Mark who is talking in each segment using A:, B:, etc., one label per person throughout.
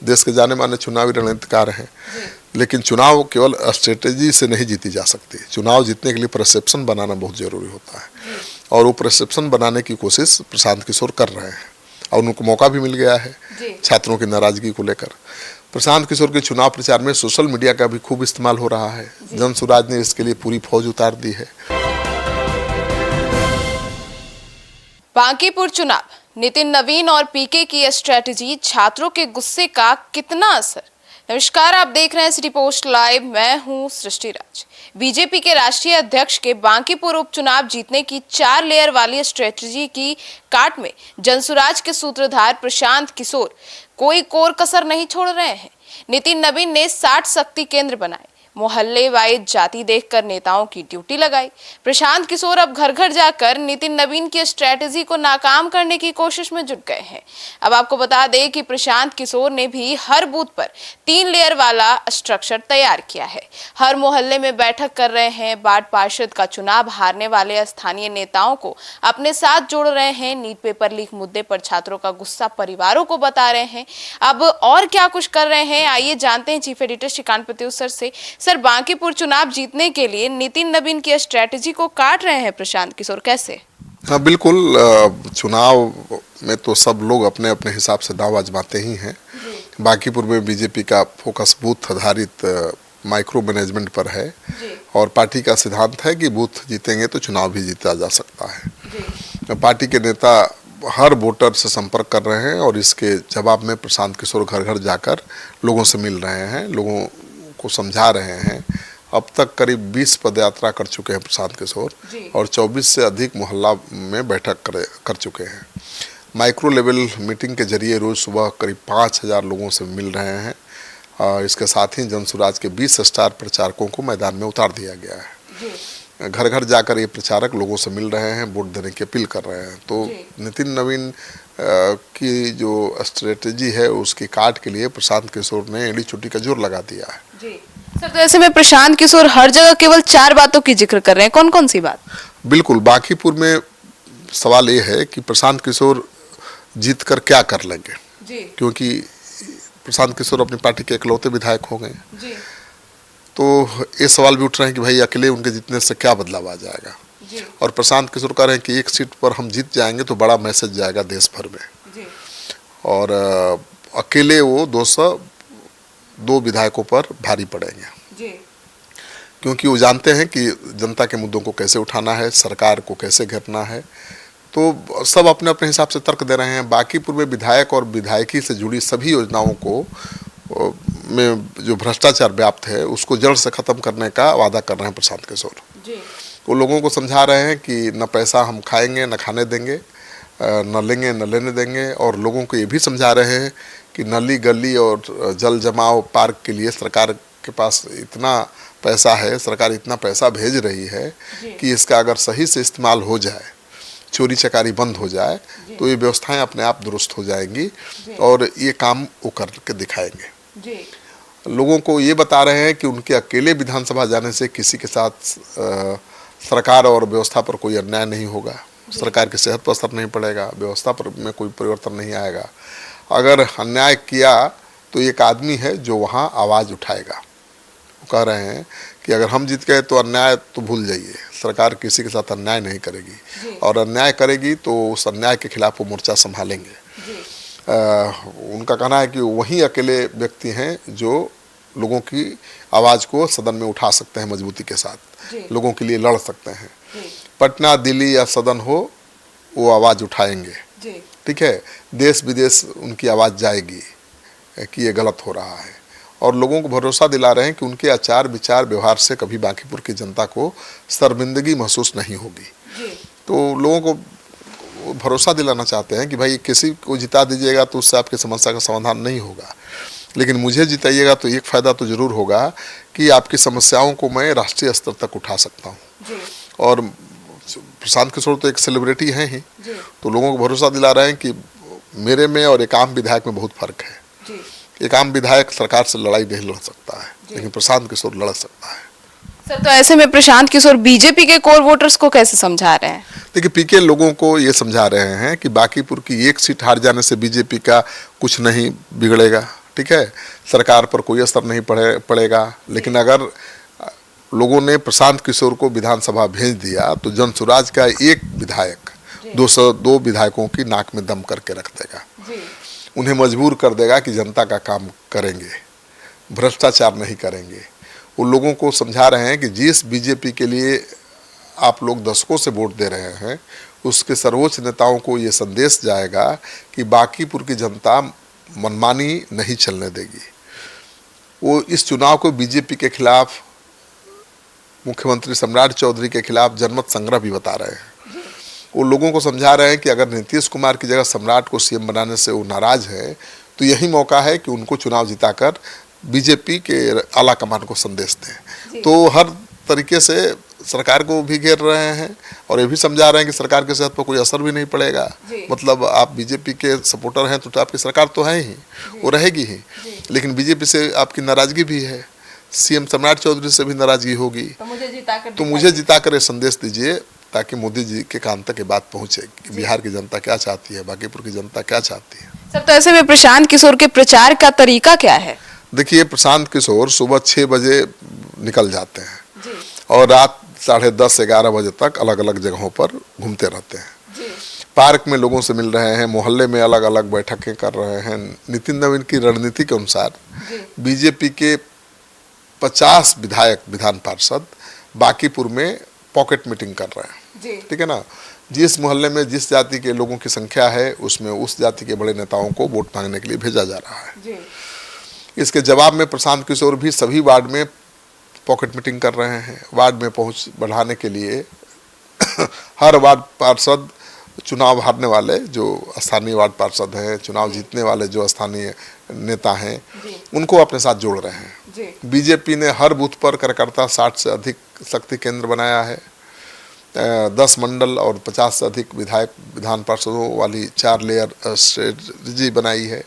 A: देश के जाने माने चुनावी रणनीतिकार हैं, लेकिन चुनाव केवल स्ट्रेटेजी से नहीं जीती जा सकती। चुनाव जीतने के लिए परसेप्शन बनाना बहुत जरूरी होता है, और वो परसेप्शन बनाने की कोशिश प्रशांत किशोर कर रहे हैं, और उनको मौका भी मिल गया है छात्रों की नाराजगी को लेकर। प्रशांत किशोर के चुनाव प्रचार में सोशल मीडिया का भी खूब इस्तेमाल हो रहा है। जनसुराज ने इसके लिए पूरी फौज उतार दी है।
B: बांकीपुर चुनाव, नितिन नवीन और पीके की स्ट्रेटजी, छात्रों के गुस्से का कितना असर। नमस्कार, आप देख रहे हैं सिटी पोस्ट लाइव, मैं हूं सृष्टि राज। बीजेपी के राष्ट्रीय अध्यक्ष के बांकीपुर उपचुनाव जीतने की 4 लेयर वाली स्ट्रेटजी की काट में जनसुराज के सूत्रधार प्रशांत किशोर कोई कोर कसर नहीं छोड़ रहे हैं। नितिन नवीन ने 60 शक्ति केंद्र बनाए, मोहल्ले वाइज जाति देखकर नेताओं की ड्यूटी लगाई। प्रशांत किशोर अब घर घर जाकर नितिन नवीन की स्ट्रेटजी को नाकाम करने की कोशिश में जुट गए हैं। अब आपको बता दें कि प्रशांत किशोर ने भी हर बूथ पर 3 लेयर वाला स्ट्रक्चर तैयार किया है। हर मोहल्ले में बैठक कर रहे हैं, वार्ड पार्षद का चुनाव हारने वाले स्थानीय नेताओं को अपने साथ जोड़ रहे हैं, नीट पेपर लीक मुद्दे पर छात्रों का गुस्सा परिवारों को बता रहे हैं। अब और क्या कुछ कर रहे हैं, आइए जानते हैं चीफ एडिटर श्रीकांत प्रत्युष से। सर, बांकीपुर चुनाव जीतने के लिए नितिन नवीन की स्ट्रेटजी को काट रहे हैं प्रशांत किशोर, कैसे?
A: हाँ बिल्कुल, चुनाव में तो सब लोग अपने अपने हिसाब से दांव आजमाते ही हैं। बांकीपुर में बीजेपी का फोकस बूथ आधारित माइक्रो मैनेजमेंट पर है, और पार्टी का सिद्धांत है कि बूथ जीतेंगे तो चुनाव भी जीता जा सकता है। पार्टी के नेता हर वोटर से संपर्क कर रहे हैं, और इसके जवाब में प्रशांत किशोर घर घर जाकर लोगों से मिल रहे हैं, लोगों को समझा रहे हैं। अब तक करीब 20 पदयात्रा कर चुके हैं प्रशांत किशोर, और 24 से अधिक मोहल्ला में बैठक कर चुके हैं। माइक्रो लेवल मीटिंग के जरिए रोज सुबह करीब 5000 लोगों से मिल रहे हैं। इसके साथ ही जनसुराज के 20 स्टार प्रचारकों को मैदान में उतार दिया गया है। घर घर जाकर ये प्रचारक लोगों से मिल रहे हैं, वोट देने की अपील कर रहे हैं। तो नितिन नवीन की जो स्ट्रेटेजी है उसकी काट के लिए प्रशांत किशोर ने एड़ी चुट्टी का जोर लगा दिया है।
B: सर, तो ऐसे में प्रशांत किशोर हर जगह केवल 4 बातों की जिक्र कर रहे हैं, कौन कौन सी बात?
A: बिल्कुल, बांकीपुर में सवाल ये है कि प्रशांत किशोर जीत कर क्या कर लेंगे, क्योंकि प्रशांत किशोर अपनी पार्टी के इकलौते विधायक हो गए। तो ये सवाल भी उठ रहे हैं कि भाई अकेले उनके जीतने से क्या बदलाव आ जाएगा। और प्रशांत किशोर कह रहे हैं कि एक सीट पर हम जीत जाएंगे तो बड़ा मैसेज जाएगा देश भर में, और अकेले वो 202 विधायकों पर भारी पड़ेंगे, क्योंकि वो जानते हैं कि जनता के मुद्दों को कैसे उठाना है, सरकार को कैसे घेरना है। तो सब अपने अपने हिसाब से तर्क दे रहे हैं। बांकीपुर में विधायक और विधायकी से जुड़ी सभी योजनाओं को में जो भ्रष्टाचार व्याप्त है उसको जड़ से खत्म करने का वादा कर रहे हैं प्रशांत किशोर। वो लोगों को समझा रहे हैं कि न पैसा हम खाएंगे न खाने देंगे, न लेंगे न लेने देंगे, और लोगों को ये भी समझा रहे हैं कि नली गली और जल जमाव पार्क के लिए सरकार के पास इतना पैसा है, सरकार इतना पैसा भेज रही है कि इसका अगर सही से इस्तेमाल हो जाए, चोरी चकारी बंद हो जाए, तो ये व्यवस्थाएं अपने आप दुरुस्त हो जाएंगी, और ये काम वो करके दिखाएंगे। लोगों को ये बता रहे हैं कि उनके अकेले विधानसभा जाने से किसी के साथ सरकार और व्यवस्था पर कोई अन्याय नहीं होगा, सरकार की सेहत पर असर नहीं पड़ेगा, व्यवस्था पर में कोई परिवर्तन नहीं आएगा। अगर अन्याय किया तो एक आदमी है जो वहाँ आवाज़ उठाएगा। वो कह रहे हैं कि अगर हम जीत गए तो अन्याय तो भूल जाइए, सरकार किसी के साथ अन्याय नहीं करेगी, और अन्याय करेगी तो उस अन्याय के खिलाफ वो मोर्चा संभालेंगे। उनका कहना है कि वही अकेले व्यक्ति हैं जो लोगों की आवाज़ को सदन में उठा सकते हैं, मजबूती के साथ लोगों के लिए लड़ सकते हैं। पटना, दिल्ली या सदन हो, वो आवाज़ उठाएंगे, ठीक है। देश विदेश उनकी आवाज़ जाएगी कि ये गलत हो रहा है, और लोगों को भरोसा दिला रहे हैं कि उनके आचार विचार व्यवहार से कभी बांकीपुर की जनता को शर्मिंदगी महसूस नहीं होगी। तो लोगों को भरोसा दिलाना चाहते हैं कि भाई किसी को जिता दीजिएगा तो उससे आपकी समस्या का समाधान नहीं होगा, लेकिन मुझे जिताइएगा तो एक फ़ायदा तो ज़रूर होगा कि आपकी समस्याओं को मैं राष्ट्रीय स्तर तक उठा सकता हूँ। और प्रशांत किशोर तो एक सेलिब्रिटी हैं ही, तो लोगों को भरोसा दिला रहे हैं कि मेरे में और एक आम विधायक में बहुत फर्क है। एक आम विधायक सरकार से लड़ाई नहीं लड़ सकता है, लेकिन प्रशांत किशोर लड़ सकता है।
B: सर, तो ऐसे में प्रशांत किशोर बीजेपी के कोर वोटर्स को कैसे समझा रहे हैं?
A: देखिए, पीके लोगों को ये समझा रहे हैं कि बांकीपुर की एक सीट हार जाने से बीजेपी का कुछ नहीं बिगड़ेगा, ठीक है, सरकार पर कोई असर नहीं पड़ेगा। लेकिन अगर लोगों ने प्रशांत किशोर को विधानसभा भेज दिया तो जनसुराज का एक विधायक 202 विधायकों की नाक में दम करके रख देगा, उन्हें मजबूर कर देगा कि जनता का काम करेंगे, भ्रष्टाचार नहीं करेंगे। वो लोगों को समझा रहे हैं कि जिस बीजेपी के लिए आप लोग दशकों से वोट दे रहे हैं, उसके सर्वोच्च नेताओं को ये संदेश जाएगा कि बांकीपुर की जनता मनमानी नहीं चलने देगी। वो इस चुनाव को बीजेपी के खिलाफ, मुख्यमंत्री सम्राट चौधरी के खिलाफ जनमत संग्रह भी बता रहे हैं। वो लोगों को समझा रहे हैं कि अगर नीतीश कुमार की जगह सम्राट को सीएम बनाने से वो नाराज है तो यही मौका है कि उनको चुनाव जिताकर बीजेपी के आला कमान को संदेश दें। तो हर तरीके से सरकार को भी घेर रहे हैं और ये भी समझा रहे हैं कि सरकार के सेहत पर कोई असर भी नहीं पड़ेगा। मतलब आप बीजेपी के सपोर्टर हैं तो आपकी सरकार तो है ही, वो रहेगी ही, लेकिन बीजेपी से आपकी नाराजगी भी है, सीएम सम्राट चौधरी से भी नाराजगी होगी। तो मुझे जिताकर ये संदेश दीजिए ताकि मोदी जी के कान तक ये बात पहुंचे कि बिहार की जनता क्या चाहती है, बांकीपुर की जनता क्या चाहती है।
B: सर, तो ऐसे में प्रशांत किशोर के प्रचार का तरीका क्या है?
A: देखिए, प्रशांत किशोर सुबह 6 बजे निकल जाते हैं और रात 10:30-11 बजे तक अलग अलग जगहों पर घूमते रहते हैं। पार्क में लोगों से मिल रहे हैं, मोहल्ले में अलग अलग बैठकें कर रहे हैं। नितिन नवीन की रणनीति के अनुसार बीजेपी के 50 विधायक विधान पार्षद बांकीपुर में पॉकेट मीटिंग कर रहे हैं, ठीक है ना। जिस मोहल्ले में जिस जाति के लोगों की संख्या है उसमें उस जाति के बड़े नेताओं को वोट मांगने के लिए भेजा जा रहा है। इसके जवाब में प्रशांत किशोर भी सभी वार्ड में पॉकेट मीटिंग कर रहे हैं। वार्ड में पहुंच बढ़ाने के लिए हर वार्ड पार्षद, चुनाव हारने वाले जो स्थानीय वार्ड पार्षद हैं, चुनाव जीतने वाले जो स्थानीय नेता हैं, उनको अपने साथ जोड़ रहे हैं। बीजेपी ने हर बूथ पर कार्यकर्ता 60 से अधिक शक्ति केंद्र बनाया है। 10 मंडल और 50 से अधिक विधायक विधान पार्षदों वाली 4 लेयर स्ट्रेटजी बनाई है।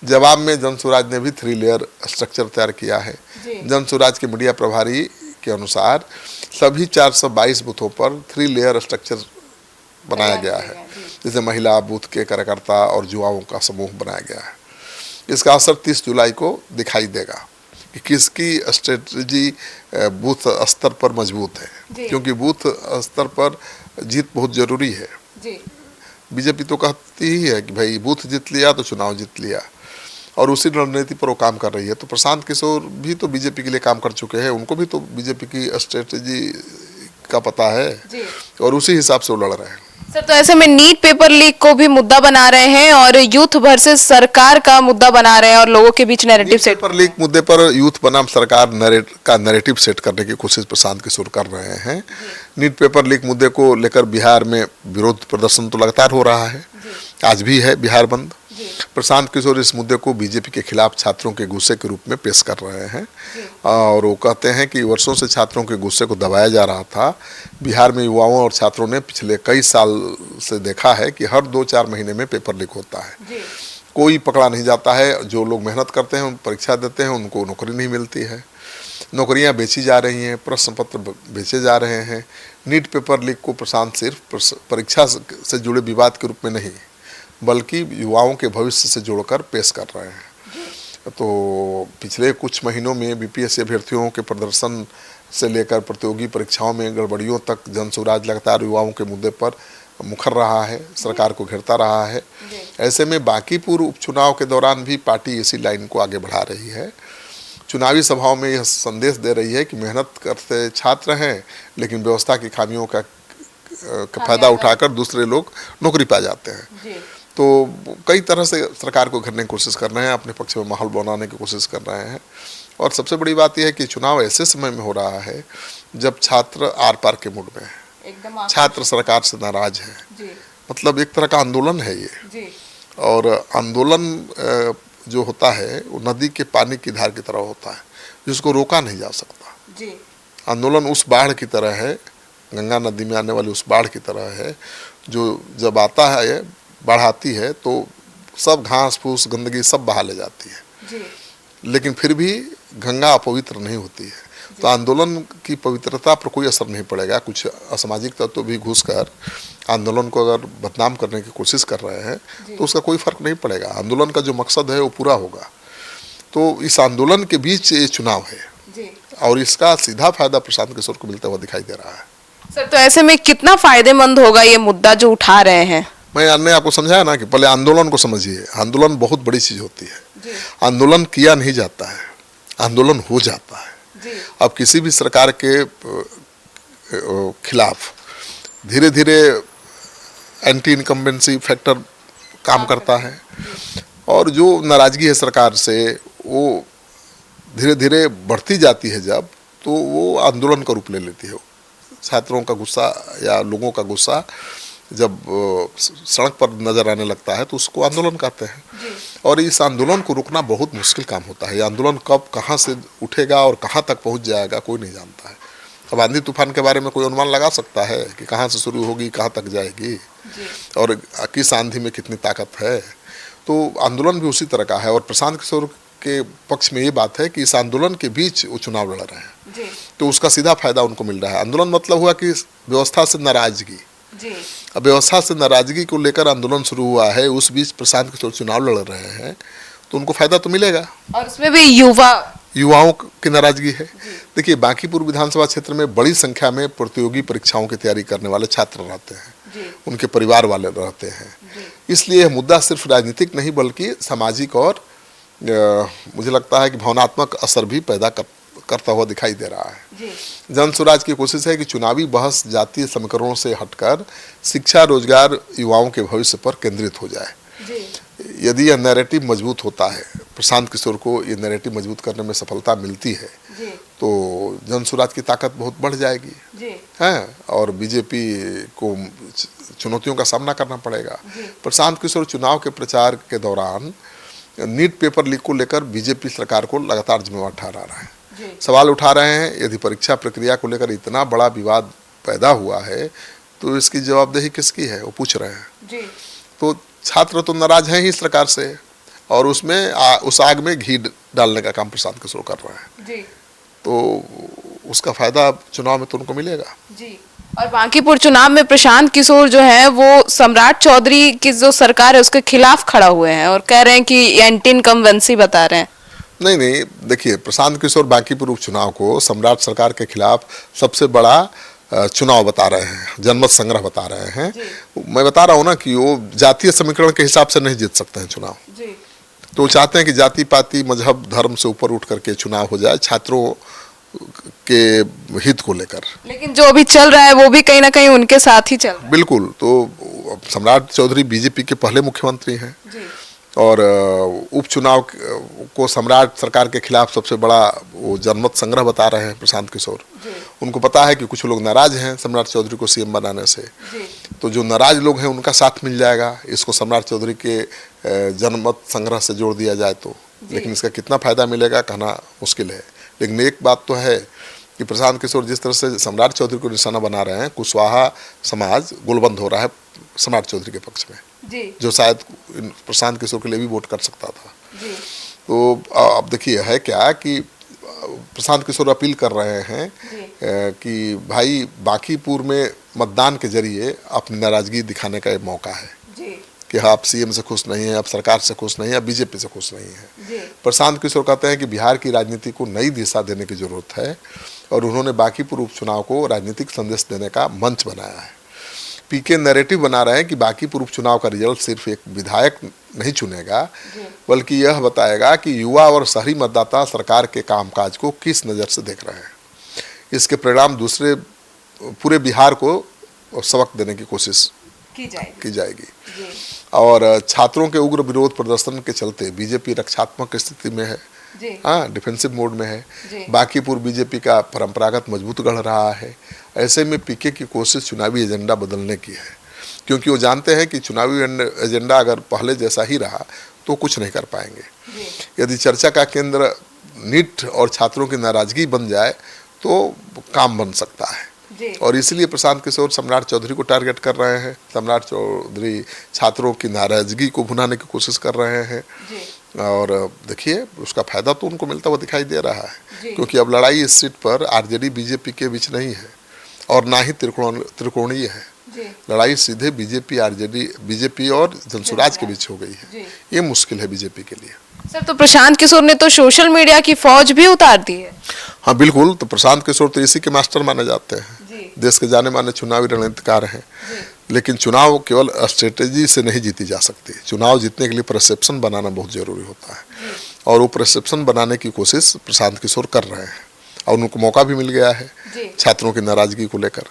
A: जवाब में जनसुराज ने भी 3 लेयर स्ट्रक्चर तैयार किया है। जनसुराज के मीडिया प्रभारी के अनुसार सभी 422 बूथों पर 3 लेयर स्ट्रक्चर बनाया गया है, जैसे महिला बूथ के कार्यकर्ता और युवाओं का समूह बनाया गया है। इसका असर 30 जुलाई को दिखाई देगा कि किसकी स्ट्रेटजी बूथ स्तर पर मजबूत है, क्योंकि बूथ स्तर पर जीत बहुत जरूरी है। बीजेपी तो कहती ही है कि भाई बूथ जीत लिया तो चुनाव जीत लिया, और उसी रणनीति पर वो काम कर रही है। तो प्रशांत किशोर भी तो बीजेपी के लिए काम कर चुके हैं, उनको भी तो बीजेपी की स्ट्रेटजी का पता है और उसी हिसाब से वो लड़ रहे हैं।
B: सर, तो ऐसे में नीट पेपर लीक को भी मुद्दा बना रहे हैं और यूथ वर्सेस सरकार का मुद्दा बना रहे हैं और लोगों के बीच नैरेटिव सेट।
A: पेपर लीक मुद्दे पर यूथ बनाम सरकार नैरेटिव सेट करने की कोशिश प्रशांत किशोर कर रहे हैं। नीट पेपर लीक मुद्दे को लेकर बिहार में विरोध प्रदर्शन तो लगातार हो रहा है, आज भी है बिहार बंद। प्रशांत किशोर इस मुद्दे को बीजेपी के खिलाफ छात्रों के गुस्से के रूप में पेश कर रहे हैं और वो कहते हैं कि वर्षों से छात्रों के गुस्से को दबाया जा रहा था। बिहार में युवाओं और छात्रों ने पिछले कई साल से देखा है कि हर 2-4 महीने में पेपर लीक होता है, कोई पकड़ा नहीं जाता है। जो लोग मेहनत करते हैं, परीक्षा देते हैं, उनको नौकरी नहीं मिलती है, नौकरियां बेची जा रही हैं, प्रश्न पत्र बेचे जा रहे हैं। नीट पेपर लीक को प्रशांत सिर्फ परीक्षा से जुड़े विवाद के रूप में नहीं बल्कि युवाओं के भविष्य से जोड़कर पेश कर रहे हैं। तो पिछले कुछ महीनों में बीपीएससी अभ्यर्थियों के प्रदर्शन से लेकर प्रतियोगी परीक्षाओं में गड़बड़ियों तक जनसुराज लगातार युवाओं के मुद्दे पर मुखर रहा है, सरकार को घेरता रहा है। ऐसे में बांकीपुर उपचुनाव के दौरान भी पार्टी इसी लाइन को आगे बढ़ा रही है। चुनावी सभाओं में यह संदेश दे रही है कि मेहनत करते छात्र हैं, लेकिन व्यवस्था की खामियों का फायदा उठाकर दूसरे लोग नौकरी पा जाते हैं। तो कई तरह से सरकार को घेरने की कोशिश कर रहे हैं, अपने पक्ष में माहौल बनाने की कोशिश कर रहे हैं। और सबसे बड़ी बात यह है कि चुनाव ऐसे समय में हो रहा है जब छात्र आर पार के मूड में है, छात्र सरकार से नाराज है, मतलब एक तरह का आंदोलन है ये। और आंदोलन जो होता है वो नदी के पानी की धार की तरह होता है, जिसको रोका नहीं जा सकता। आंदोलन उस बाढ़ की तरह है, गंगा नदी में आने वाली उस बाढ़ की तरह है, जो जब आता है बाढ़ आती है तो सब घास फूस गंदगी सब बहा ले जाती है, लेकिन फिर भी गंगा अपवित्र नहीं होती है। तो आंदोलन की पवित्रता पर कोई असर नहीं पड़ेगा। कुछ असामाजिक तत्व भी घुसकर आंदोलन को अगर बदनाम करने की कोशिश कर रहे हैं तो उसका कोई फर्क नहीं पड़ेगा। आंदोलन का जो मकसद है वो पूरा होगा। तो इस आंदोलन के बीच ये चुनाव है
B: जी।
A: और इसका सीधा फायदा प्रशांत किशोर को मिलता हुआ दिखाई दे रहा है।
B: सर, तो ऐसे में कितना फायदेमंद होगा ये मुद्दा जो उठा रहे हैं?
A: मैंने आपको समझाया ना कि पहले आंदोलन को समझिए। आंदोलन बहुत बड़ी चीज होती है। आंदोलन किया नहीं जाता है, आंदोलन हो जाता है। अब किसी भी सरकार के खिलाफ धीरे धीरे एंटी इनकम्बेंसी फैक्टर काम करता है और जो नाराजगी है सरकार से वो धीरे धीरे बढ़ती जाती है जब, तो वो आंदोलन का रूप ले लेती है। छात्रों का गुस्सा या लोगों का गुस्सा जब सड़क पर नजर आने लगता है तो उसको आंदोलन कहते हैं। और इस आंदोलन को रोकना बहुत मुश्किल काम होता है। ये आंदोलन कब कहाँ से उठेगा और कहाँ तक पहुँच जाएगा कोई नहीं जानता है। अब आंधी तूफान के बारे में कोई अनुमान लगा सकता है कि कहाँ से शुरू होगी, कहाँ तक जाएगी और किस आंधी में कितनी ताकत है। तो आंदोलन भी उसी तरह का है और प्रशांत किशोर के पक्ष में ये बात है कि इस आंदोलन के बीच वो चुनाव लड़ रहे हैं, तो उसका सीधा फायदा उनको मिल रहा है। आंदोलन मतलब हुआ कि व्यवस्था से नाराजगी। अब व्यवस्था से नाराजगी को लेकर आंदोलन शुरू हुआ है, उस बीच प्रशांत किशोर चुनाव लड़ रहे हैं, तो उनको फायदा तो मिलेगा।
B: और उसमें भी युवाओं
A: की नाराजगी है। देखिए, बांकीपुर विधानसभा क्षेत्र में बड़ी संख्या में प्रतियोगी परीक्षाओं की तैयारी करने वाले छात्र रहते हैं, उनके परिवार वाले रहते हैं। इसलिए यह मुद्दा सिर्फ राजनीतिक नहीं बल्कि सामाजिक और मुझे लगता है कि भावनात्मक असर भी पैदा करता हुआ दिखाई दे रहा है। जन स्वराज की कोशिश है कि चुनावी बहस जातीय समीकरणों से हटकर शिक्षा, रोजगार, युवाओं के भविष्य पर केंद्रित हो जाए। यदि यह नैरेटिव मजबूत होता है, प्रशांत किशोर को ये नैरेटिव मजबूत करने में सफलता मिलती है, तो जन स्वराज की ताकत बहुत बढ़ जाएगी है और बीजेपी को चुनौतियों का सामना करना पड़ेगा। प्रशांत किशोर चुनाव के प्रचार के दौरान नीट पेपर लीक को लेकर बीजेपी सरकार को लगातार जिम्मेवार ठहरा रहा है, सवाल उठा रहे हैं। यदि परीक्षा प्रक्रिया को लेकर इतना बड़ा विवाद पैदा हुआ है तो इसकी जवाबदेही किसकी है, वो पूछ रहे हैं। तो छात्र तो नाराज हैं ही सरकार से और उसमें उस आग में घी डालने का काम प्रशांत किशोर कर रहे हैं, तो उसका फायदा चुनाव में तो उनको मिलेगा।
B: और बांकीपुर चुनाव में प्रशांत किशोर जो है वो सम्राट चौधरी की जो सरकार है उसके खिलाफ खड़ा हुए हैं और कह रहे हैं कि एंटी इनकम्बेंसी बता रहे हैं।
A: नहीं, देखिए, प्रशांत किशोर बांकीपुर उपचुनाव को सम्राट सरकार के खिलाफ सबसे बड़ा चुनाव बता रहे हैं, जनमत संग्रह बता रहे हैं। मैं बता रहा हूँ ना कि वो जातीय समीकरण के हिसाब से नहीं जीत सकते हैं चुनाव। तो वो चाहते हैं कि जाति पाति मजहब धर्म से ऊपर उठ करके चुनाव हो जाए छात्रों के हित को लेकर। लेकिन
B: जो अभी चल रहा है वो भी कहीं ना कहीं उनके साथ ही चल रहा है।
A: बिल्कुल। तो सम्राट चौधरी बीजेपी के पहले मुख्यमंत्री हैं और उपचुनाव को सम्राट सरकार के खिलाफ सबसे बड़ा वो जनमत संग्रह बता रहे हैं प्रशांत किशोर। उनको पता है कि कुछ लोग नाराज हैं सम्राट चौधरी को सीएम बनाने से, तो जो नाराज लोग हैं उनका साथ मिल जाएगा। इसको सम्राट चौधरी के जनमत संग्रह से जोड़ दिया जाए तो, लेकिन इसका कितना फायदा मिलेगा कहना मुश्किल है। लेकिन एक बात तो है कि प्रशांत किशोर जिस तरह से सम्राट चौधरी को निशाना बना रहे हैं, कुशवाहा समाज गोलबंद हो रहा है सम्राट चौधरी के पक्ष में, जो शायद प्रशांत किशोर के लिए भी वोट कर सकता था। तो अब देखिए है क्या कि प्रशांत किशोर अपील कर रहे हैं कि भाई बांकीपुर में मतदान के जरिए अपनी नाराजगी दिखाने का एक मौका है कि आप सीएम से खुश नहीं हैं, आप सरकार से खुश नहीं हैं, आप बीजेपी से खुश नहीं हैं। प्रशांत किशोर कहते हैं कि बिहार की राजनीति को नई दिशा देने की जरूरत है और उन्होंने बांकीपुर उपचुनाव को राजनीतिक संदेश देने का मंच बनाया है। पीके नैरेटिव बना रहे हैं कि बांकीपुर उपचुनाव का रिजल्ट सिर्फ एक विधायक नहीं चुनेगा बल्कि यह बताएगा कि युवा और शहरी मतदाता सरकार के कामकाज को किस नज़र से देख रहे हैं। इसके परिणाम दूसरे पूरे बिहार को सबक देने की कोशिश की जाएगी। और छात्रों के उग्र विरोध प्रदर्शन के चलते बीजेपी रक्षात्मक स्थिति में है, हाँ, डिफेंसिव मोड में है। बांकीपुर बीजेपी का परंपरागत मजबूत गढ़ रहा है। ऐसे में पीके की कोशिश चुनावी एजेंडा बदलने की है, क्योंकि वो जानते हैं कि चुनावी एजेंडा अगर पहले जैसा ही रहा तो कुछ नहीं कर पाएंगे। यदि चर्चा का केंद्र नीट और छात्रों की नाराजगी बन जाए तो काम बन सकता है। और इसलिए प्रशांत किशोर सम्राट चौधरी को टारगेट कर रहे हैं। सम्राट चौधरी छात्रों की नाराजगी को भुनाने की कोशिश कर रहे हैं और देखिए उसका फायदा तो उनको मिलता हुआ दिखाई दे रहा है, क्योंकि अब लड़ाई इस सीट पर आरजेडी बीजेपी के बीच नहीं है और ना ही त्रिकोणीय है। लड़ाई सीधे बीजेपी आरजेडी बीजेपी और जनसुराज के बीच हो गई है। ये मुश्किल है बीजेपी के लिए।
B: सर, तो प्रशांत किशोर ने तो सोशल मीडिया की फौज भी उतार दी है।
A: हाँ बिल्कुल, तो प्रशांत किशोर तो इसी के मास्टर माने जाते हैं, देश के जाने माने चुनावी रणनीतिकार हैं। लेकिन चुनाव केवल स्ट्रेटेजी से नहीं जीती जा सकती, चुनाव जीतने के लिए परसेप्शन बनाना बहुत जरूरी होता है, और वो परसेप्शन बनाने की कोशिश प्रशांत किशोर कर रहे हैं, और उनको मौका भी मिल गया है छात्रों की नाराजगी को लेकर।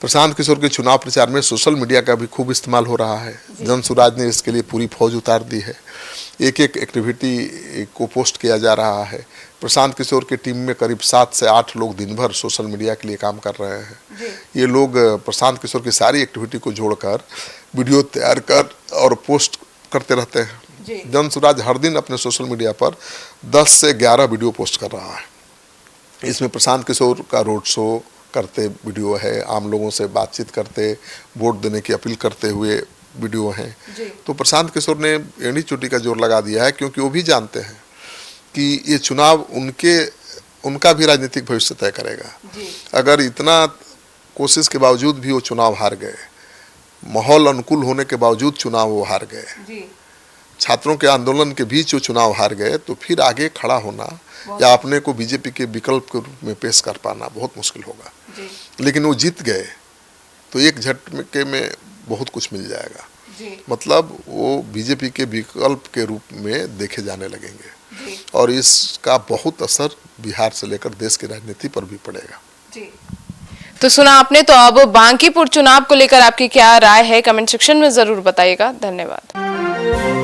A: प्रशांत किशोर के चुनाव प्रचार में सोशल मीडिया का भी खूब इस्तेमाल हो रहा है। जन सुराज ने इसके लिए पूरी फौज उतार दी है, एक एक एक्टिविटी को पोस्ट किया जा रहा है। प्रशांत किशोर की टीम में करीब 7 से 8 लोग दिन भर सोशल मीडिया के लिए काम कर रहे हैं। ये लोग प्रशांत किशोर की सारी एक्टिविटी को जोड़कर वीडियो तैयार कर और पोस्ट करते रहते हैं। जन सुराज हर दिन अपने सोशल मीडिया पर 10 से 11 वीडियो पोस्ट कर रहा है। इसमें प्रशांत किशोर का रोड शो करते वीडियो है, आम लोगों से बातचीत करते, वोट देने की अपील करते हुए वीडियो हैं। तो प्रशांत किशोर ने एड़ी चोटी का जोर लगा दिया है, क्योंकि वो भी जानते हैं कि ये चुनाव उनका भी राजनीतिक भविष्य तय करेगा। अगर इतना कोशिश के बावजूद भी वो चुनाव हार गए, माहौल अनुकूल होने के बावजूद चुनाव वो हार गए, छात्रों के आंदोलन के बीच वो चुनाव हार गए, तो फिर आगे खड़ा होना या अपने को बीजेपी के विकल्प के रूप में पेश कर पाना बहुत मुश्किल होगा। लेकिन वो जीत गए तो एक झटके में बहुत कुछ मिल जाएगा, मतलब वो बीजेपी के विकल्प के रूप में देखे जाने लगेंगे, और इसका बहुत असर बिहार से लेकर देश की राजनीति पर भी पड़ेगा।
B: तो सुना आपने, तो अब बांकीपुर चुनाव को लेकर आपकी क्या राय है, कमेंट सेक्शन में जरूर बताइएगा। धन्यवाद।